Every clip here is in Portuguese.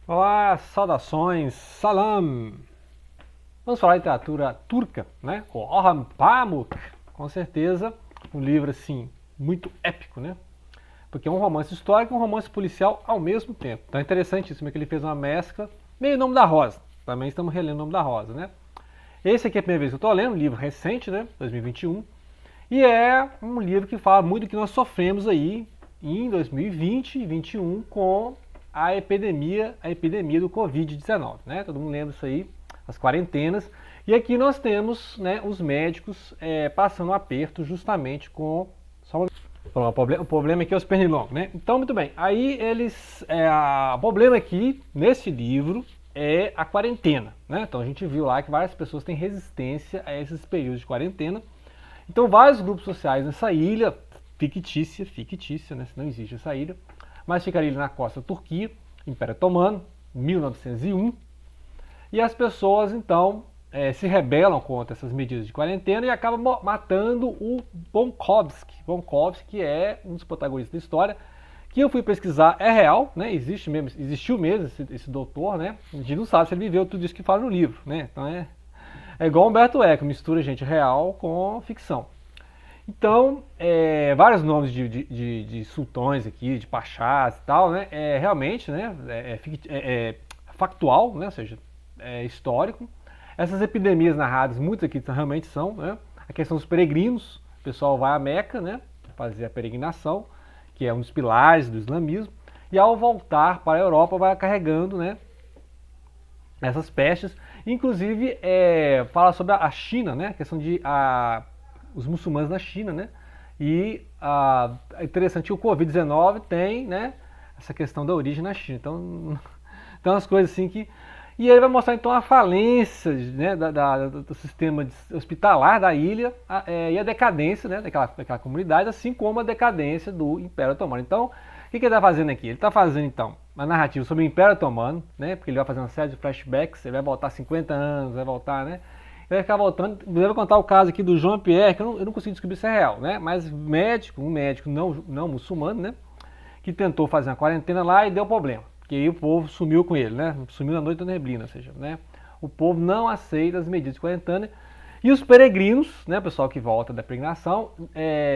Olá, saudações, salam! Vamos falar de literatura turca, né? O Orhan Pamuk, com certeza, um livro assim muito épico, né? Porque é um romance histórico e um romance policial ao mesmo tempo. Então é interessantíssimo que ele fez uma mescla, meio Nome da Rosa. Também estamos relendo o Nome da Rosa, né? Esse aqui é a primeira vez que eu estou lendo, um livro recente, né? 2021. E é um livro que fala muito do que nós sofremos aí em 2020 e 2021 com a epidemia do Covid-19, né? Todo mundo lembra isso aí, as quarentenas. E aqui nós temos, né, os médicos passando um aperto justamente com... O problema aqui é os pernilongos, né? Então, muito bem. Aí o problema aqui, nesse livro, é a quarentena, né? Então a gente viu lá que várias pessoas têm resistência a esses períodos de quarentena. Então, vários grupos sociais nessa ilha, fictícia, né? Não existe essa ilha, mas ficaria ali na costa da Turquia, Império Otomano, 1901. E as pessoas, então, se rebelam contra essas medidas de quarentena e acabam matando o Bonkovsky. Bonkovsky é um dos protagonistas da história, que eu fui pesquisar, é real, né? Existiu mesmo esse doutor, né? A gente não sabe se ele viveu tudo isso que fala no livro, né? Então é igual Humberto Eco, mistura gente real com ficção. Então, vários nomes de sultões aqui, de pachás e tal, né? Realmente, né? Factual, né? Ou seja, histórico. Essas epidemias narradas, muitas aqui realmente são, né? A questão dos peregrinos, o pessoal vai a Meca, né? Fazer a peregrinação, que é um dos pilares do islamismo, e ao voltar para a Europa vai carregando, né? Essas pestes. Inclusive, fala sobre a China, né? A questão de os muçulmanos na China, né? E é interessante, o Covid-19 tem, né? Essa questão da origem na China. Então as coisas assim que... E ele vai mostrar então a falência, né, do sistema hospitalar da ilha e a decadência, né, daquela comunidade, assim como a decadência do Império Otomano. Então, o que ele está fazendo aqui? Ele está fazendo então uma narrativa sobre o Império Otomano, né, porque ele vai fazer uma série de flashbacks, ele vai voltar 50 anos, vai voltar, né, ele vai ficar voltando. Eu vou contar o caso aqui do João Pierre, que eu não consegui descobrir se é real, né, mas um médico não muçulmano, né, que tentou fazer uma quarentena lá e deu problema. Porque aí o povo sumiu com ele, né? Sumiu na noite da neblina, ou seja, né? O povo não aceita as medidas de quarentena. E os peregrinos, né, o pessoal que volta da peregrinação,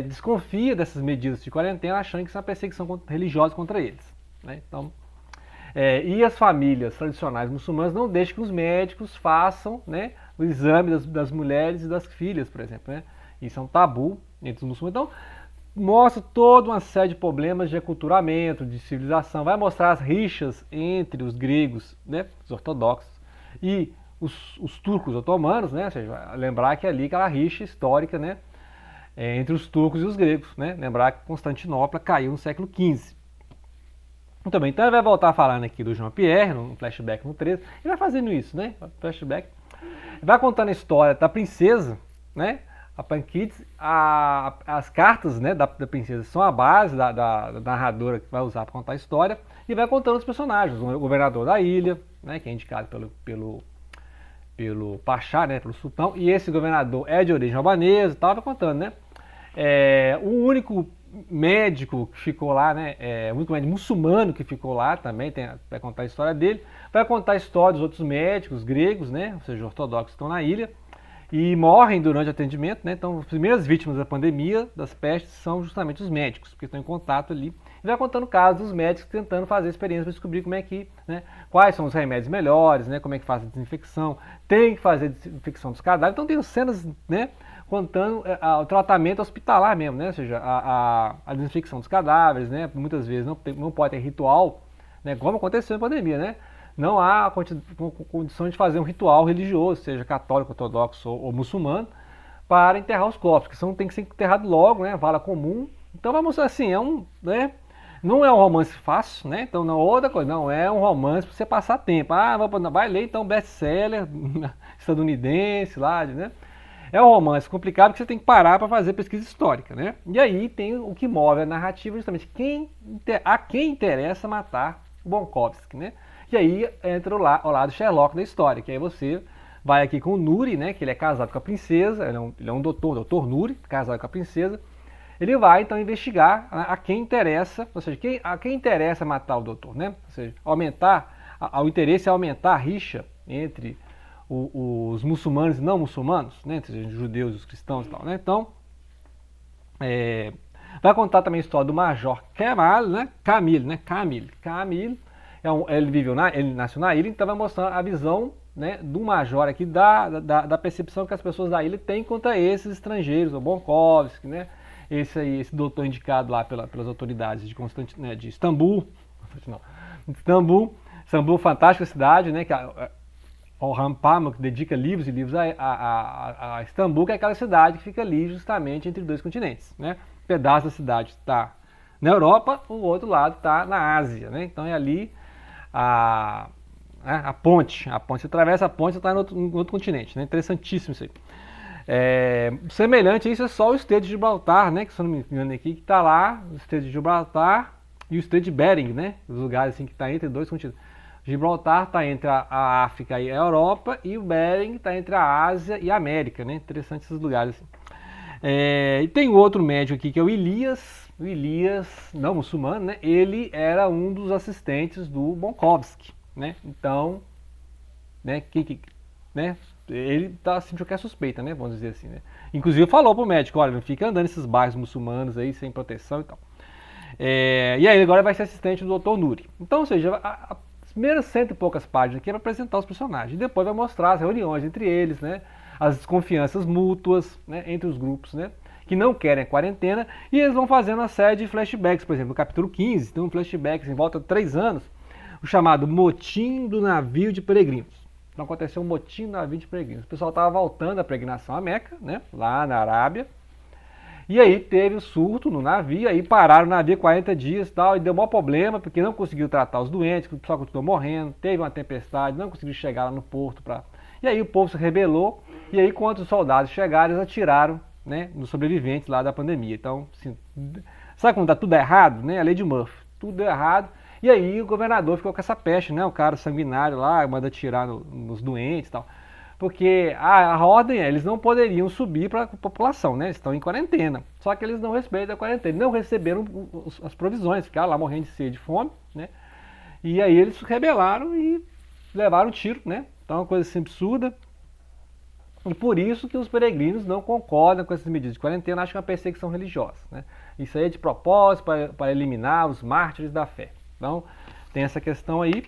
desconfia dessas medidas de quarentena, achando que isso é uma perseguição religiosa contra eles. Né? Então, e as famílias tradicionais muçulmanas não deixam que os médicos façam, né, o exame das mulheres e das filhas, por exemplo. Né? Isso é um tabu entre os muçulmanos. Então, mostra toda uma série de problemas de aculturamento, de civilização, vai mostrar as rixas entre os gregos, né, os ortodoxos, e os turcos otomanos, né, ou seja, lembrar que ali aquela rixa histórica, né, entre os turcos e os gregos, né, lembrar que Constantinopla caiu no século XV. Muito bem, então ele vai voltar falando aqui do João Pierre, no flashback no 13, e vai fazendo isso, né, flashback, vai contando a história da princesa, né, a Pankids, as cartas, né, da princesa são a base da narradora que vai usar para contar a história e vai contando os personagens, o governador da ilha, né, que é indicado pelo Pachá, né, pelo sultão, e esse governador é de origem albanesa e tal, vai contando, né. O único médico que ficou lá, né, o único médico muçulmano que ficou lá também, vai contar a história dele, vai contar a história dos outros médicos gregos, né, ou seja, ortodoxos que estão na ilha, e morrem durante o atendimento, né? Então, as primeiras vítimas da pandemia, das pestes, são justamente os médicos, porque estão em contato ali. E vai contando casos dos médicos tentando fazer experiência para descobrir como é que, né, quais são os remédios melhores, né, como é que faz a desinfecção, tem que fazer a desinfecção dos cadáveres. Então, tem cenas, né, contando o tratamento hospitalar mesmo, né? Ou seja, a desinfecção dos cadáveres, né? Muitas vezes não pode ter ritual, né, como aconteceu na pandemia, né? Não há condição de fazer um ritual religioso, seja católico, ortodoxo ou muçulmano, para enterrar os corpos, que tem que ser enterrado logo, né? Vala comum. Então vamos mostrar assim, né? Não é um romance fácil, né? Então não é outra coisa, não é um romance para você passar tempo. Vai ler então best-seller estadunidense lá, né? É um romance complicado que você tem que parar para fazer pesquisa histórica, né? E aí tem o que move a narrativa, justamente a quem interessa matar o Bonkovsky, né? E aí entra o lado Sherlock da história, que aí você vai aqui com o Nuri, né, que ele é casado com a princesa, ele é um doutor Nuri, casado com a princesa. Ele vai então investigar a quem interessa, ou seja, a quem interessa matar o doutor, né? Ou seja, aumentar o interesse é aumentar a rixa entre os muçulmanos e não muçulmanos, né, entre os judeus e os cristãos e tal, né? Então, vai contar também a história do Major Kemal, né? Camil, ele nasceu na ilha, então vai mostrar a visão, né, do Major aqui da percepção que as pessoas da ilha têm contra esses estrangeiros, o Bonkovski, né? Esse doutor indicado lá pelas autoridades de Istambul, Istambul, fantástica cidade, né? Que Orhan Pamuk dedica livros e livros a Istambul, que é aquela cidade que fica ali justamente entre dois continentes, né? Um pedaço da cidade está na Europa, o outro lado está na Ásia, né? Então é ali a ponte. Você atravessa a ponte e está no outro continente, né? Interessantíssimo isso aí. Semelhante a isso é só o Estreito de Gibraltar, né? Que se eu não me engano aqui, que está lá, o Estreito de Gibraltar e o Estreito de Bering, né? Os lugares assim que está entre dois continentes. Gibraltar está entre a África e a Europa e o Bering está entre a Ásia e a América, né? Interessante esses lugares. Assim. E tem outro médico aqui que é o Elias, não muçulmano, né? Ele era um dos assistentes do Bonkovski, né? Então, né? Ele sentiu que é suspeita, né? Vamos dizer assim, né? Inclusive falou pro médico, olha, não fica andando nesses bairros muçulmanos aí sem proteção e tal. E aí agora vai ser assistente do Dr. Nuri. Então, ou seja, as primeiras 100 e poucas páginas aqui é para apresentar os personagens. E depois vai mostrar as reuniões entre eles, né? As desconfianças mútuas, né, entre os grupos, né? Que não querem a quarentena. E eles vão fazendo uma série de flashbacks. Por exemplo, no capítulo 15 tem um flashback em volta de 3 anos, o chamado Motim do Navio de Peregrinos. Então aconteceu um motim do navio de peregrinos. O pessoal estava voltando da peregrinação a Meca, né? Lá na Arábia. E aí teve o surto no navio, aí pararam o navio 40 dias e tal, e deu maior problema, porque não conseguiu tratar os doentes, o pessoal continuou morrendo, teve uma tempestade, não conseguiu chegar lá no porto. E aí o povo se rebelou, e aí quando os soldados chegaram, eles atiraram, né, nos sobreviventes lá da pandemia. Então, assim, sabe quando dá tudo errado, né? A lei de Murphy, tudo deu errado, e aí o governador ficou com essa peste, né? O cara sanguinário lá, manda atirar nos doentes e tal. Porque a ordem eles não poderiam subir para a população, né? Eles estão em quarentena. Só que eles não respeitam a quarentena, não receberam as provisões, ficaram lá morrendo de sede, de fome, né? E aí eles se rebelaram e levaram um tiro, né? Então é uma coisa assim absurda. E por isso que os peregrinos não concordam com essas medidas de quarentena, acham que é uma perseguição religiosa, né? Isso aí é de propósito para eliminar os mártires da fé. Então tem essa questão aí.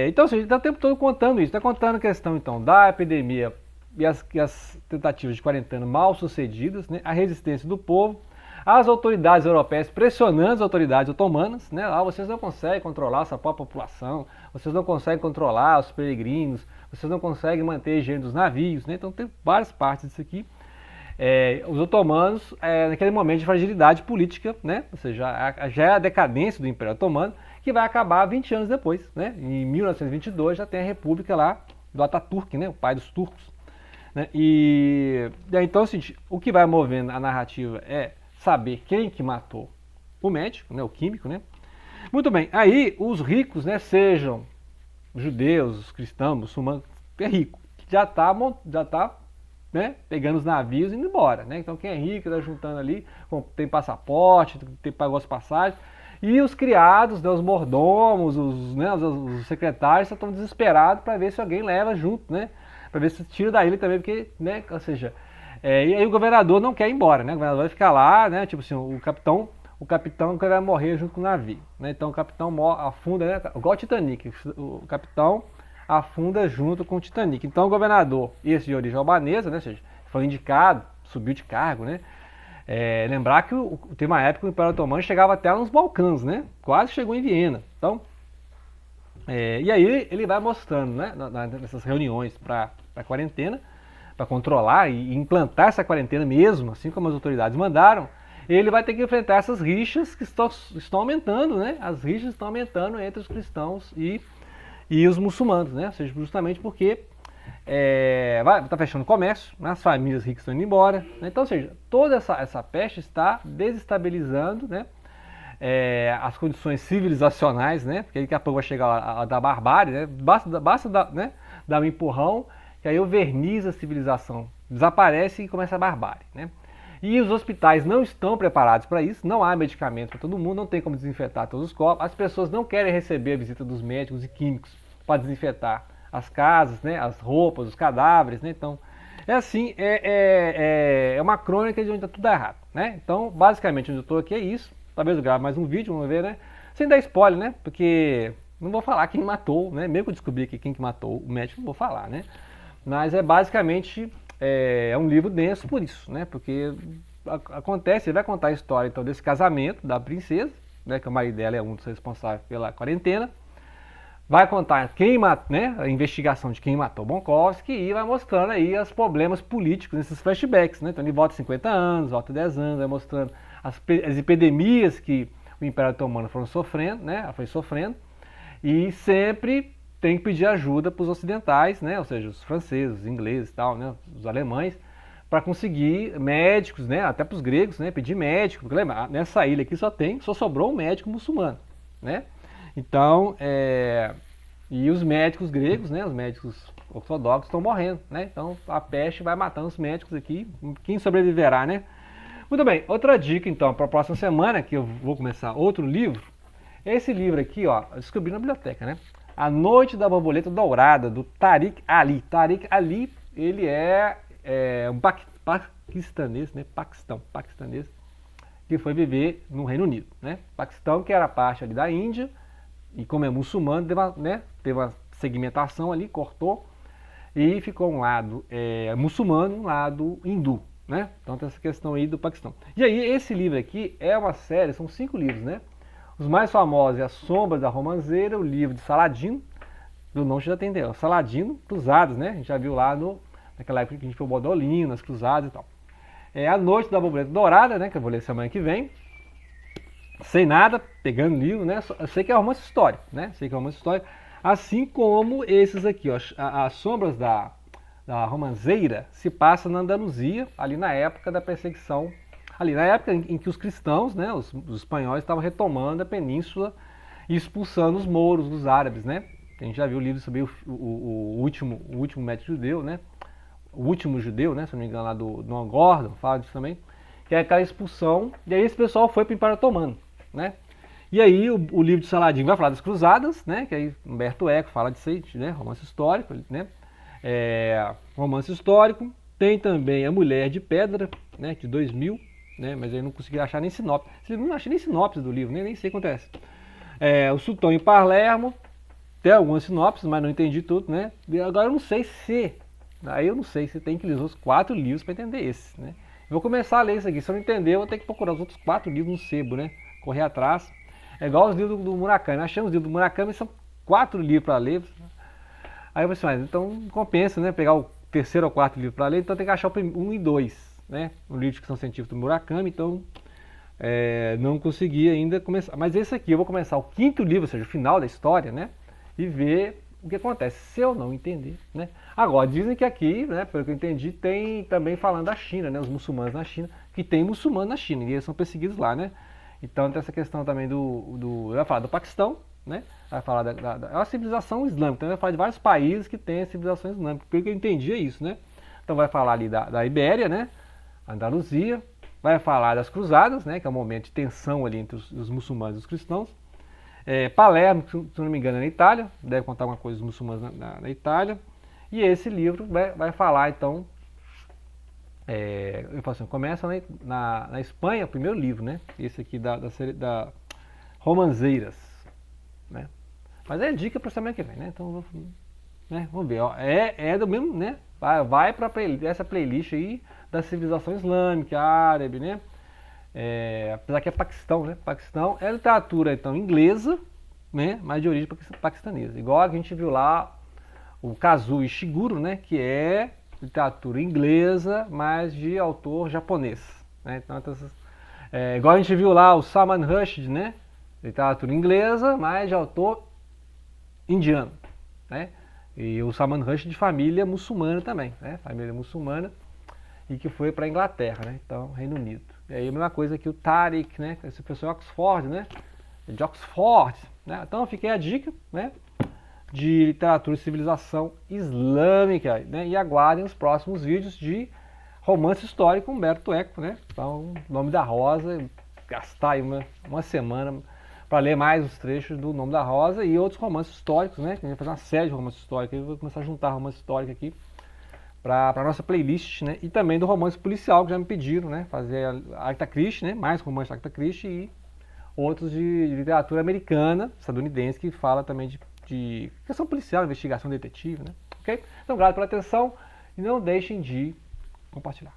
Então, assim, a gente está o tempo todo contando isso. Está contando a questão, então, da epidemia e as tentativas de quarentena mal sucedidas, né? A resistência do povo, as autoridades europeias pressionando as autoridades otomanas, né? Vocês não conseguem controlar a sua própria população, vocês não conseguem controlar os peregrinos, vocês não conseguem manter a higiene dos navios, né? Então tem várias partes disso aqui. Os otomanos, naquele momento de fragilidade política, né? Ou seja, já é a decadência do Império Otomano, que vai acabar 20 anos depois, né? Em 1922 já tem a República lá do Ataturk, né? O pai dos turcos, né? Então, assim, o que vai movendo a narrativa é saber quem que matou o médico, né? O químico, né? Muito bem, aí os ricos, né? Sejam judeus, os cristãos, muçulmanos, é rico, já tá né, pegando os navios e indo embora, né? Então quem é rico está juntando ali, tem passaporte, pagou as passagens. E os criados, né, os mordomos, os secretários estão desesperados para ver se alguém leva junto, né? Para ver se tira da ilha também, porque, né? Ou seja, e aí o governador não quer ir embora, né? O governador vai ficar lá, né? Tipo assim, o capitão que vai morrer junto com o navio, né? Então o capitão afunda, né? Igual o Titanic, o capitão afunda junto com o Titanic. Então o governador, esse de origem albanesa, né? Ou seja, foi indicado, subiu de cargo, né? Lembrar que tem uma época que o Império Otomano chegava até nos Balcãs, né? Quase chegou em Viena. Então, e aí ele vai mostrando, né? Nessas reuniões para a quarentena, para controlar e implantar essa quarentena mesmo, assim como as autoridades mandaram, ele vai ter que enfrentar essas rixas que estão aumentando, né? As rixas estão aumentando entre os cristãos e os muçulmanos, né? Ou seja, justamente porque está fechando o comércio, né? As famílias ricas estão indo embora, né? Então, ou seja, toda essa peste está desestabilizando, né? As condições civilizacionais, né? Porque daqui a pouco vai chegar a da barbárie, né? Basta dar um empurrão, que aí o verniz da civilização desaparece e começa a barbárie, né? E os hospitais não estão preparados para isso, não há medicamento para todo mundo, não tem como desinfetar todos os corpos, as pessoas não querem receber a visita dos médicos e químicos para desinfetar as casas, né, as roupas, os cadáveres, né? Então, é assim, é uma crônica de onde está tudo errado, né? Então, basicamente, onde eu estou aqui é isso. Talvez eu grave mais um vídeo, vamos ver, né? Sem dar spoiler, né? Porque não vou falar quem matou, né? Mesmo que eu descobri aqui quem que matou o médico, não vou falar, né? Mas é basicamente um livro denso por isso, né? Porque acontece, ele vai contar a história então desse casamento da princesa, né? Que o marido dela é um dos responsáveis pela quarentena. Vai contar quem matou, né? A investigação de quem matou Bonkovsky e vai mostrando aí os problemas políticos nesses flashbacks, né? Então ele volta 50 anos, volta 10 anos, vai mostrando as epidemias que o Império Otomano foi sofrendo, e sempre tem que pedir ajuda para os ocidentais, né? Ou seja, os franceses, os ingleses e tal, né? Os alemães, para conseguir médicos, né? Até para os gregos, né? Pedir médico, porque lembra, nessa ilha aqui só sobrou um médico muçulmano, né? Então, e os médicos gregos, né? Os médicos ortodoxos estão morrendo, né? Então a peste vai matando os médicos aqui, quem sobreviverá, né? Muito bem, outra dica então para a próxima semana, que eu vou começar outro livro, esse livro aqui, ó, eu descobri na biblioteca, né? A Noite da Borboleta Dourada, do Tariq Ali. Tariq Ali, ele é um paquistanês, né? Paquistanês, que foi viver no Reino Unido, né? Paquistão, que era parte ali da Índia, e como é muçulmano, teve uma segmentação ali, cortou, e ficou um lado muçulmano, um lado hindu, né? Então tem essa questão aí do Paquistão. E aí esse livro aqui é uma série, são 5 livros, né? Os mais famosos é As Sombras da Romanceira, o livro de Saladino, do nome já entendeu, Saladino, Cruzadas, né? A gente já viu lá naquela época que a gente foi o Bodolino, nas Cruzadas e tal. A Noite da Borboleta Dourada, né? Que eu vou ler semana que vem. Sem nada, pegando o livro, né? Eu sei que é um romance histórico, né? Sei que é um romance histórico. Assim como esses aqui, ó. As Sombras da Romanceira se passa na Andaluzia, ali na época da perseguição, ali na época em que os cristãos, né? Os espanhóis estavam retomando a península e expulsando os mouros, os árabes, né? A gente já viu o livro sobre o último médico judeu, né? O último judeu, né? Se não me engano, lá do Noam Gordon, fala disso também. Que é aquela expulsão, e aí esse pessoal foi para o Império Otomano, né? E aí o livro de Saladino vai falar das Cruzadas, né? Que aí Humberto Eco fala disso aí, né? Romance histórico, né? Romance histórico. Tem também A Mulher de Pedra, né? De 2000, né? Mas eu não consegui achar nem sinopse. Não achei nem sinopse do livro, nem sei o que acontece. O Sultão em Palermo, tem algumas sinopses, mas não entendi tudo, né? E agora eu não sei se... Aí eu não sei se tem que ler os 4 livros para entender esse, né? Eu vou começar a ler isso aqui. Se eu não entender, eu vou ter que procurar os outros 4 livros no sebo, né? Correr atrás. É igual os livros do Murakami. Nós achamos os livros do Murakami, são 4 livros para ler. Aí eu falei assim, mas então compensa, né? Pegar o 3º ou 4º livro para ler, então tem que achar o 1 e 2, né? Um livro de ficção científica do Murakami, então não consegui ainda começar. Mas esse aqui, eu vou começar o 5º livro, ou seja, o final da história, né? E ver o que acontece, se eu não entender, né? Agora, dizem que aqui, né, pelo que eu entendi, tem também falando da China, né, os muçulmanos na China, que tem muçulmanos na China, e eles são perseguidos lá, né? Então tem essa questão também vai falar do Paquistão, né? Vai falar é uma civilização islâmica, então vai falar de vários países que têm a civilização islâmica, pelo que eu entendi é isso, né? Então vai falar ali da Ibéria, né? Andaluzia, vai falar das Cruzadas, né, que é um momento de tensão ali entre os muçulmanos e os cristãos. Palermo, se não me engano, é na Itália, deve contar alguma coisa dos muçulmanos na Itália. E esse livro vai falar, então, eu falo assim, começa na Espanha, o primeiro livro, né? Esse aqui da série da Romanzeiras, né? Mas é dica para semana que vem, né? Então, vamos ver, ó, do mesmo, né? Vai para essa playlist aí da civilização islâmica, árabe, né? Apesar que é Paquistão, né? Paquistão é literatura então inglesa, né? Mas de origem paquistanesa. Igual a gente viu lá o Kazuo Ishiguro, né? Que é literatura inglesa, mas de autor japonês, né? Então, igual a gente viu lá o Salman Rushdie, né? Literatura inglesa, mas de autor indiano, né? E o Salman Rushdie de família muçulmana também, né? Família muçulmana e que foi para a Inglaterra, né? Então, Reino Unido. E aí a mesma coisa que o Tariq, né? Esse pessoal é Oxford, né? De Oxford, né? Então fiquei a dica, né? De literatura e civilização islâmica, né? E aguardem os próximos vídeos de romance histórico Humberto Eco, né? Então, O Nome da Rosa, gastar aí uma semana para ler mais os trechos do Nome da Rosa e outros romances históricos, né? A gente vai fazer uma série de romances históricos, eu vou começar a juntar romance histórico aqui para a nossa playlist, né? E também do romance policial, que já me pediram, né? Fazer a Agatha Christie, né? Mais romance da Agatha Christie e outros de literatura americana, estadunidense, que fala também de questão policial, investigação detetive, né? Ok? Então, obrigado pela atenção e não deixem de compartilhar.